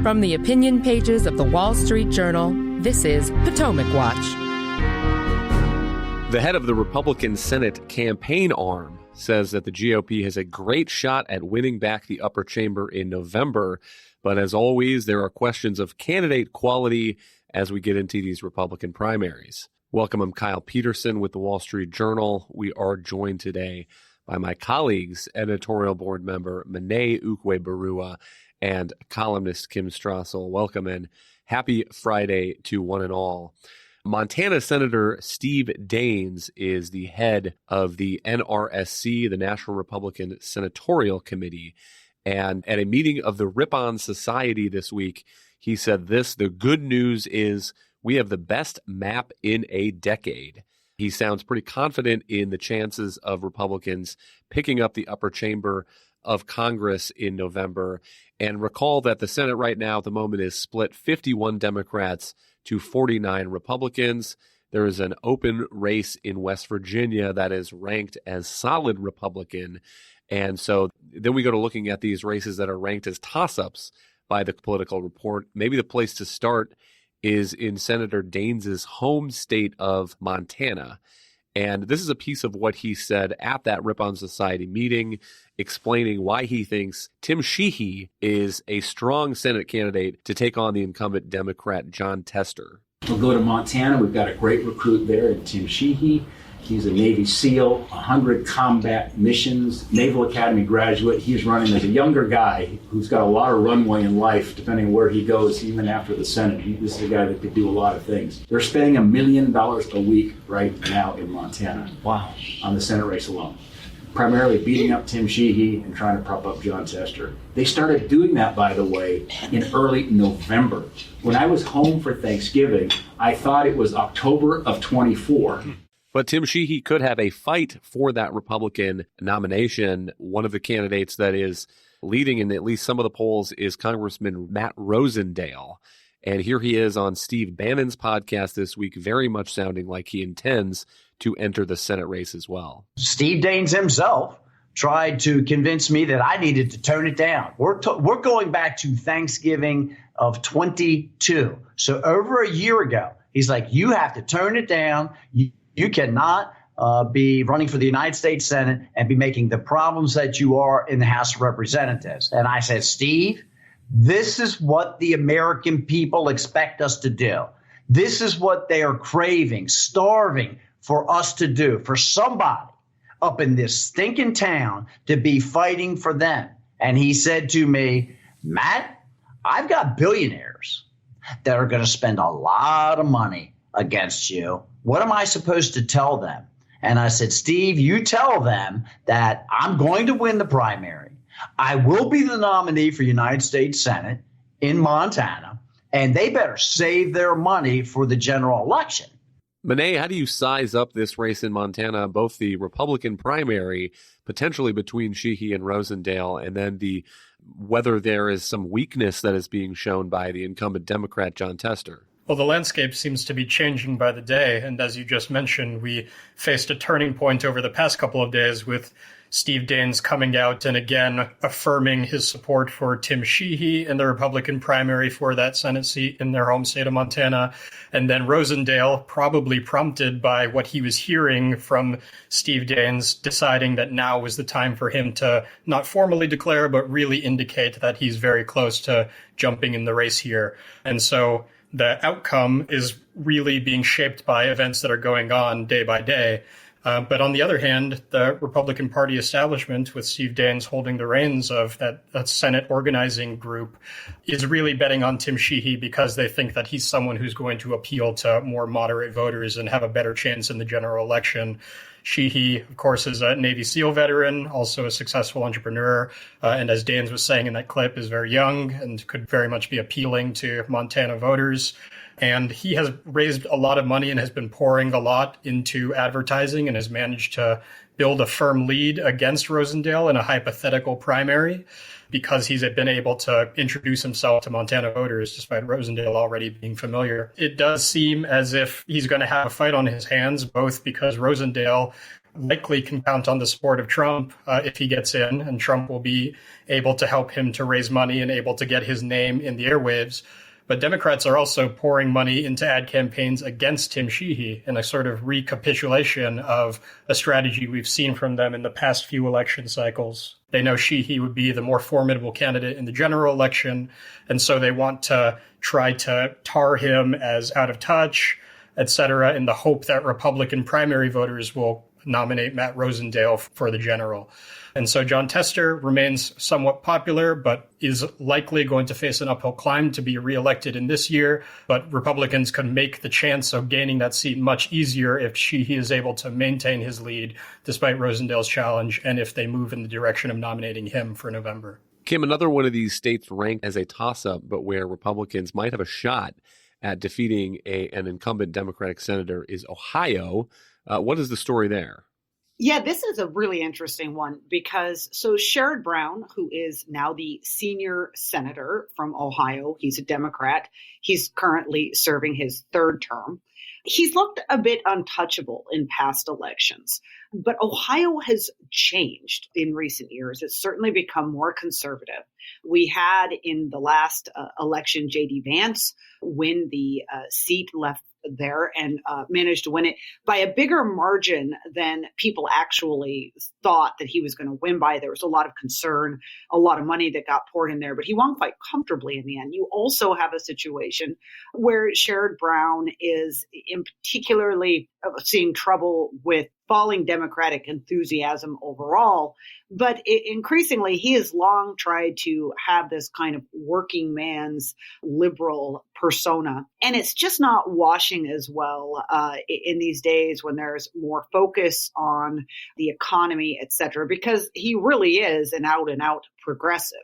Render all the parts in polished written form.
From the opinion pages of the Wall Street Journal, this is Potomac Watch. The head of the Republican Senate campaign arm says that the GOP has a great shot at winning back the upper chamber in November. But as always, there are questions of candidate quality as we get into these Republican primaries. Welcome, I'm Kyle Peterson with the Wall Street Journal. We are joined today by my colleagues, editorial board member Monet Ukwe-Barua and columnist Kim Strassel. Welcome and happy Friday to one and all. Montana Senator Steve Daines is the head of the NRSC, the National Republican Senatorial Committee. And at a meeting of the Ripon Society this week, he said this: the good news is we have the best map in a decade. He sounds pretty confident in the chances of Republicans picking up the upper chamber of Congress in November. And recall that the Senate right now at the moment is split 51 Democrats to 49 Republicans. There is an open race in West Virginia that is ranked as solid Republican. And so then we go to looking at these races that are ranked as toss-ups by the Political Report. Maybe the place to start is in Senator Daines' home state of Montana. And this is a piece of what he said at that Ripon Society meeting, explaining why he thinks Tim Sheehy is a strong Senate candidate to take on the incumbent Democrat Jon Tester. We'll go to Montana. We've got a great recruit there, Tim Sheehy. He's a Navy SEAL, 100 combat missions, Naval Academy graduate. He's running as a younger guy who's got a lot of runway in life, depending on where he goes, even after the Senate. This is a guy that could do a lot of things. They're spending $1 million a week right now in Montana. Wow. On the Senate race alone. Primarily beating up Tim Sheehy and trying to prop up Jon Tester. They started doing that, by the way, in early November. When I was home for Thanksgiving, I thought it was October of 24. But Tim Sheehy could have a fight for that Republican nomination. One of the candidates that is leading in at least some of the polls is Congressman Matt Rosendale. And here he is on Steve Bannon's podcast this week, very much sounding like he intends to enter the Senate race as well. Steve Daines himself tried to convince me that I needed to tone it down. We're going back to Thanksgiving of 22. So over a year ago, he's like, you have to tone it down. You cannot be running for the United States Senate and be making the problems that you are in the House of Representatives. And I said, Steve, this is what the American people expect us to do. This is what they are craving, starving for us to do, for somebody up in this stinking town to be fighting for them. And he said to me, Matt, I've got billionaires that are going to spend a lot of money against you. What am I supposed to tell them? And I said, Steve, you tell them that I'm going to win the primary. I will be the nominee for United States Senate in Montana, and they better save their money for the general election. Monet, how do you size up this race in Montana, both the Republican primary, potentially between Sheehy and Rosendale, and then whether there is some weakness that is being shown by the incumbent Democrat Jon Tester? Well, the landscape seems to be changing by the day. And as you just mentioned, we faced a turning point over the past couple of days with Steve Daines coming out and again affirming his support for Tim Sheehy in the Republican primary for that Senate seat in their home state of Montana. And then Rosendale, probably prompted by what he was hearing from Steve Daines, deciding that now was the time for him to not formally declare, but really indicate that he's very close to jumping in the race here. And so the outcome is really being shaped by events that are going on day by day. But on the other hand, the Republican Party establishment, with Steve Daines holding the reins of that Senate organizing group, is really betting on Tim Sheehy because they think that he's someone who's going to appeal to more moderate voters and have a better chance in the general election. Sheehy, of course, is a Navy SEAL veteran, also a successful entrepreneur, and as Daines was saying in that clip, is very young and could very much be appealing to Montana voters. And he has raised a lot of money and has been pouring a lot into advertising and has managed to build a firm lead against Rosendale in a hypothetical primary because he's been able to introduce himself to Montana voters despite Rosendale already being familiar. It does seem as if he's going to have a fight on his hands, both because Rosendale likely can count on the support of Trump if he gets in, and Trump will be able to help him to raise money and able to get his name in the airwaves. But Democrats are also pouring money into ad campaigns against Tim Sheehy in a sort of recapitulation of a strategy we've seen from them in the past few election cycles. They know Sheehy would be the more formidable candidate in the general election, and so they want to try to tar him as out of touch, et cetera, in the hope that Republican primary voters will nominate Matt Rosendale for the general. And so John Tester remains somewhat popular, but is likely going to face an uphill climb to be reelected in this year. But Republicans can make the chance of gaining that seat much easier if Sheehy is able to maintain his lead despite Rosendale's challenge, and if they move in the direction of nominating him for November. Kim, another one of these states ranked as a toss-up, but where Republicans might have a shot at defeating an incumbent Democratic senator is Ohio. What is the story there? Yeah, this is a really interesting one because Sherrod Brown, who is now the senior senator from Ohio, he's a Democrat. He's currently serving his third term. He's looked a bit untouchable in past elections, but Ohio has changed in recent years. It's certainly become more conservative. We had in the last election, J.D. Vance win the seat left there and managed to win it by a bigger margin than people actually thought that he was going to win by. There was a lot of concern, a lot of money that got poured in there, but he won quite comfortably in the end. You also have a situation where Sherrod Brown is in particularly seeing trouble with falling Democratic enthusiasm overall. But increasingly, he has long tried to have this kind of working man's liberal persona. And it's just not washing as well in these days when there's more focus on the economy, et cetera, because he really is an out and out progressive.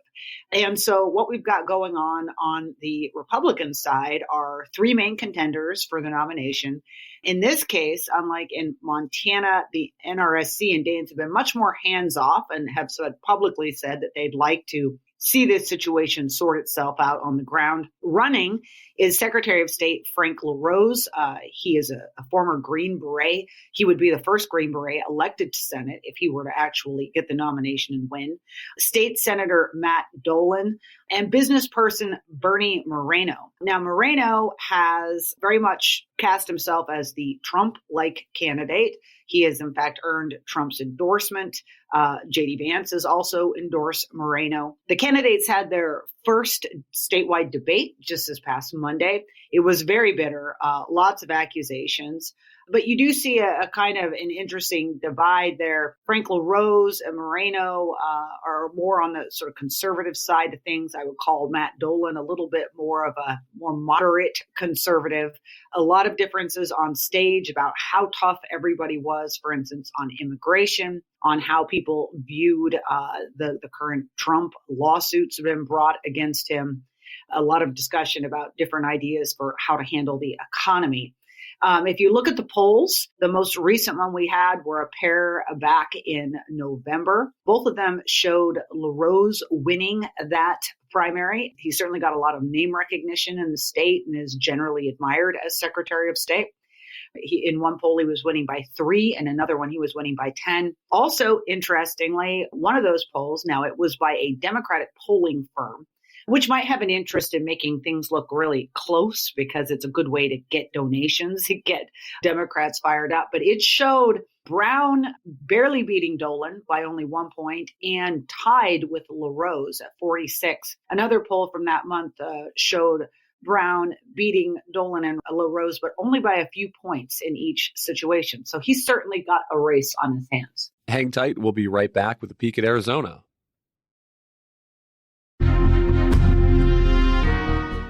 And so what we've got going on the Republican side are three main contenders for the nomination. In this case, unlike in Montana, the NRSC and Daines have been much more hands-off and have publicly said that they'd like to see this situation sort itself out on the ground. Running is Secretary of State Frank LaRose. He is a former Green Beret. He would be the first Green Beret elected to Senate if he were to actually get the nomination and win. State Senator Matt Dolan and business person Bernie Moreno. Now, Moreno has very much cast himself as the Trump-like candidate. He has, in fact, earned Trump's endorsement. J.D. Vance has also endorsed Moreno. The candidates had their first statewide debate just this past Monday. It was very bitter, lots of accusations. But you do see a kind of an interesting divide there. Frank LaRose and Moreno are more on the sort of conservative side of things. I would call Matt Dolan a little bit more of a more moderate conservative. A lot of differences on stage about how tough everybody was, for instance, on immigration, on how people viewed the current Trump lawsuits that have been brought against him. A lot of discussion about different ideas for how to handle the economy. If you look at the polls, the most recent one we had were a pair back in November. Both of them showed LaRose winning that primary. He certainly got a lot of name recognition in the state and is generally admired as Secretary of State. In one poll, he was winning by 3, and another one, he was winning by 10. Also, interestingly, one of those polls, now it was by a Democratic polling firm, which might have an interest in making things look really close because it's a good way to get donations, to get Democrats fired up. But it showed Brown barely beating Dolan by only 1 point and tied with LaRose at 46. Another poll from that month showed Brown beating Dolan and LaRose, but only by a few points in each situation. So he's certainly got a race on his hands. Hang tight. We'll be right back with a peek at Arizona.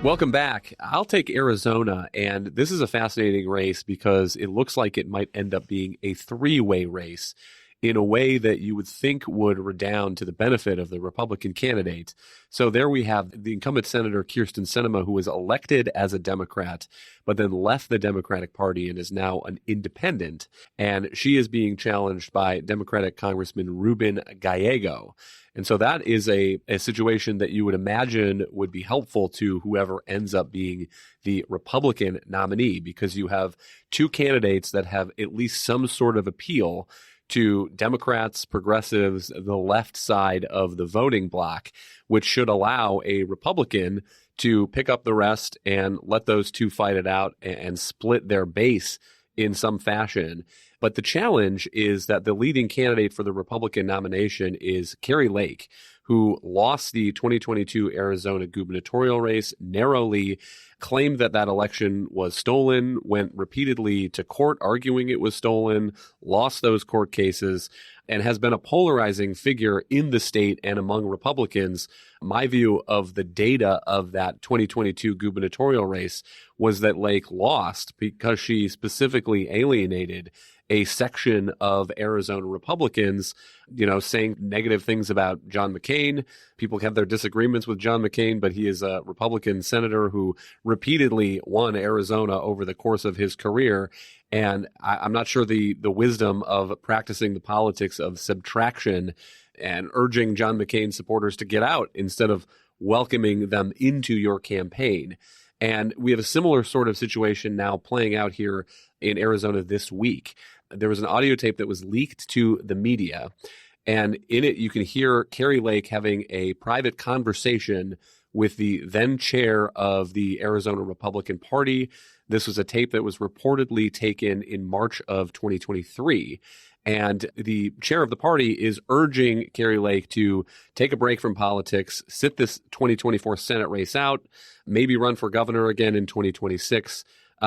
Welcome back. I'll take Arizona, and this is a fascinating race because it looks like it might end up being a three-way race in a way that you would think would redound to the benefit of the Republican candidate. So there we have the incumbent Senator Kyrsten Sinema, who was elected as a Democrat, but then left the Democratic Party and is now an independent. And she is being challenged by Democratic Congressman Ruben Gallego. And so that is a situation that you would imagine would be helpful to whoever ends up being the Republican nominee, because you have two candidates that have at least some sort of appeal to Democrats, progressives, the left side of the voting bloc, which should allow a Republican to pick up the rest and let those two fight it out and split their base in some fashion. But the challenge is that the leading candidate for the Republican nomination is Kari Lake, who lost the 2022 Arizona gubernatorial race narrowly, claimed that election was stolen, went repeatedly to court arguing it was stolen, lost those court cases, and has been a polarizing figure in the state and among Republicans. My view of the data of that 2022 gubernatorial race was that Lake lost because she specifically alienated a section of Arizona Republicans, saying negative things about John McCain. People have their disagreements with John McCain, but he is a Republican senator who repeatedly won Arizona over the course of his career. And I'm not sure the wisdom of practicing the politics of subtraction and urging John McCain supporters to get out instead of welcoming them into your campaign. And we have a similar sort of situation now playing out here in Arizona this week. There was an audio tape that was leaked to the media, and in it you can hear Kari Lake having a private conversation with the then chair of the Arizona Republican Party. This was a tape that was reportedly taken in March of 2023. And the chair of the party is urging Kari Lake to take a break from politics, sit this 2024 Senate race out, maybe run for governor again in 2026.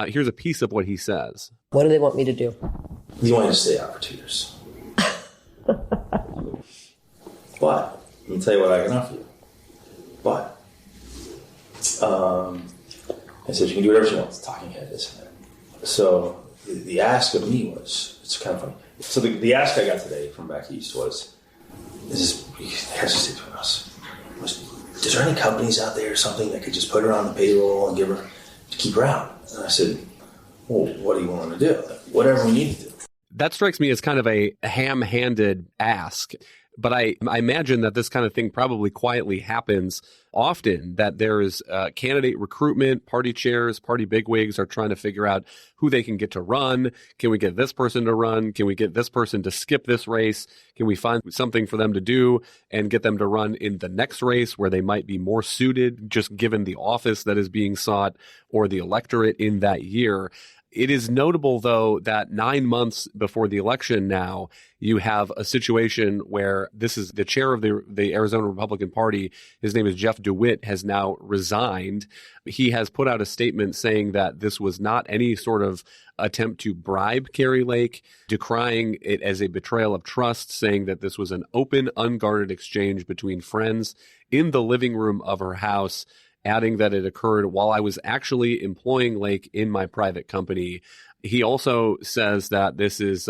Here's a piece of what he says. What do they want me to do? You want me to stay out for 2 years. But, let me tell you what I can offer you. But, I said, you can do whatever you want. It's talking head, this and that. So, the ask of me was, it's kind of funny. So, the ask I got today from back east was, there's a state between us. Is there any companies out there or something that could just put her on the payroll and give her, to keep her out? And I said, well, what do you want to do? Whatever we need to do. That strikes me as kind of a ham-handed ask. But I imagine that this kind of thing probably quietly happens often, that there is candidate recruitment, party chairs, party bigwigs are trying to figure out who they can get to run. Can we get this person to run? Can we get this person to skip this race? Can we find something for them to do and get them to run in the next race where they might be more suited, just given the office that is being sought or the electorate in that year? It is notable, though, that 9 months before the election now, you have a situation where this is the chair of the Arizona Republican Party. His name is Jeff DeWitt, has now resigned. He has put out a statement saying that this was not any sort of attempt to bribe Kari Lake, decrying it as a betrayal of trust, saying that this was an open, unguarded exchange between friends in the living room of her house, adding that it occurred while I was actually employing Lake in my private company. He also says that this is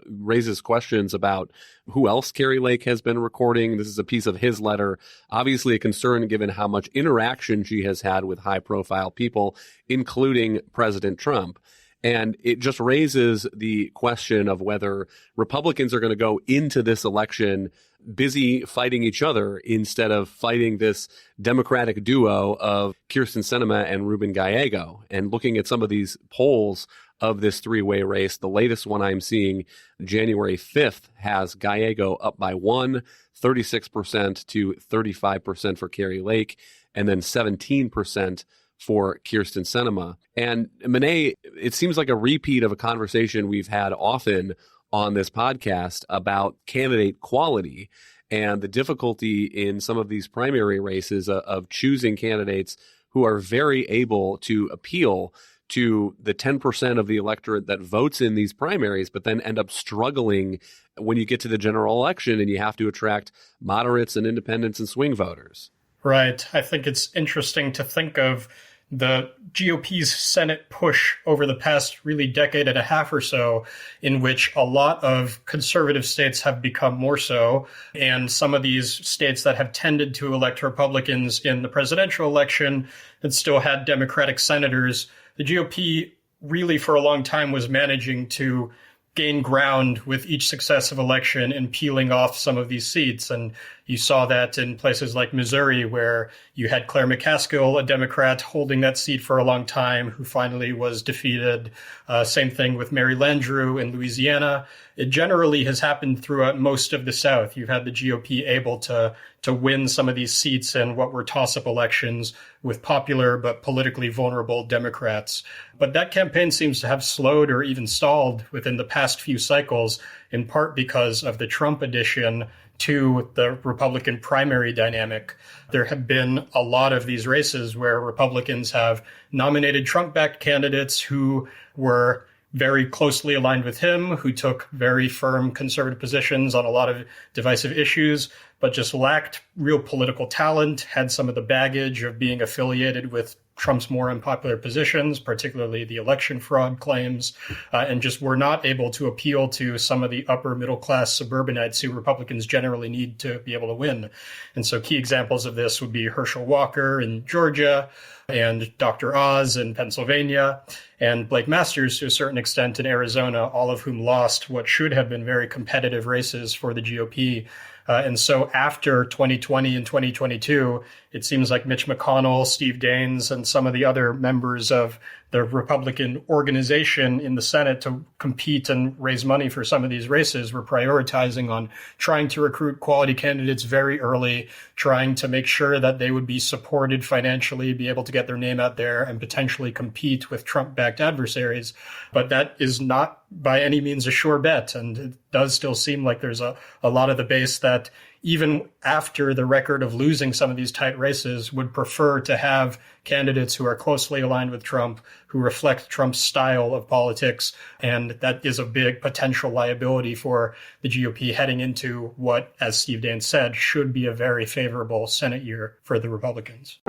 raises questions about who else Kari Lake has been recording. This is a piece of his letter, obviously a concern given how much interaction she has had with high-profile people, including President Trump. And it just raises the question of whether Republicans are going to go into this election busy fighting each other instead of fighting this Democratic duo of Kyrsten Sinema and Ruben Gallego. And looking at some of these polls of this three-way race, the latest one I'm seeing, January 5th, has Gallego up by 36% to 35% for Kari Lake, and then 17% for Kyrsten Sinema. And Monet, it seems like a repeat of a conversation we've had often on this podcast about candidate quality and the difficulty in some of these primary races of choosing candidates who are very able to appeal to the 10% of the electorate that votes in these primaries, but then end up struggling when you get to the general election and you have to attract moderates and independents and swing voters. Right. I think it's interesting to think of the GOP's Senate push over the past really decade and a half or so, in which a lot of conservative states have become more so, and some of these states that have tended to elect Republicans in the presidential election and still had Democratic senators, the GOP really for a long time was managing to gain ground with each successive election and peeling off some of these seats. And, You saw that in places like Missouri, where you had Claire McCaskill, a Democrat, holding that seat for a long time, who finally was defeated. Same thing with Mary Landrieu in Louisiana. It generally has happened throughout most of the South. You've had the GOP able to win some of these seats in what were toss-up elections with popular but politically vulnerable Democrats. But that campaign seems to have slowed or even stalled within the past few cycles, in part because of the Trump addition to the Republican primary dynamic. There have been a lot of these races where Republicans have nominated Trump-backed candidates who were very closely aligned with him, who took very firm conservative positions on a lot of divisive issues, but just lacked real political talent, had some of the baggage of being affiliated with Trump's more unpopular positions, particularly the election fraud claims, and just were not able to appeal to some of the upper middle class suburbanites who Republicans generally need to be able to win. And so key examples of this would be Herschel Walker in Georgia, and Dr. Oz in Pennsylvania, and Blake Masters to a certain extent in Arizona, all of whom lost what should have been very competitive races for the GOP. And so after 2020 and 2022, it seems like Mitch McConnell, Steve Daines, and some of the other members of the Republican organization in the Senate to compete and raise money for some of these races were prioritizing on trying to recruit quality candidates very early, trying to make sure that they would be supported financially, be able to get their name out there and potentially compete with Trump-backed adversaries. But that is not by any means a sure bet. And it does still seem like there's a lot of the base that even after the record of losing some of these tight races would prefer to have candidates who are closely aligned with Trump, who reflect Trump's style of politics. And that is a big potential liability for the GOP heading into what, as Steve Daines said, should be a very favorable Senate year for the Republicans.